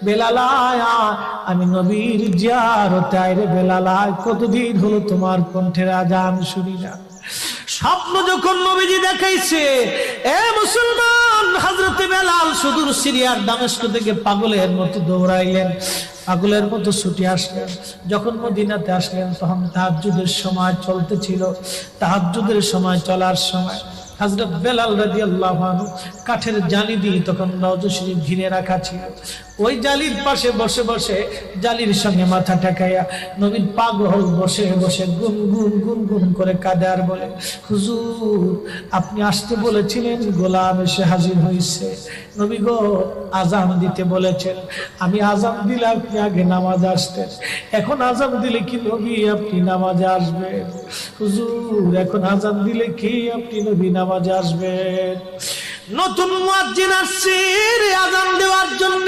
বেলাল আয়া, আমি নবীর জিয়ারতে আইরে বেলাল আয়, কতদিন হলো তোমার কণ্ঠের আজান শুনি না। স্বপ্ন যখন নবীজি দেখাইছে, এ মুসলমান, হযরতে বেলাল সুদূর সিরিয়ার দামেস্ক থেকে পাগলের মতো দৌড়াইলেন, পাগলের মতো ছুটে আসলেন। যখন মদিনাতে আসলেন তখন তাহাজ্জুদের সময় চলতেছিল। তাহাজ্জুদের সময় চলার সময় হযরত বেলাল রাদিয়াল্লাহু আনহু কাঠের জালি দিয়ে তখন রওজা শরীফ ঘিরে রাখা ছিল। ওই জালির পাশে বসে বসে জালির সঙ্গে মাথা ঠেকাইয়া নবীর পাগল বসে বসে গুনগুন গুনগুন করে কাঁদে আর বলে, হুজুর আপনি আসতে বলেছিলেন, গোলাম এসে হাজির হয়েছে। নবী গো, আজান দিতে বলেছেন, আমি আজান দিলে আপনি আগে নামাজ আসতেন, এখন আজান দিলে কি নবী আপনি নামাজে আসবেন? হুজুর এখন আজান দিলে কি আপনি নবী নামাজে আসবেন? নতুন মুয়াজ্জিন আসছে আজান দেওয়ার জন্য।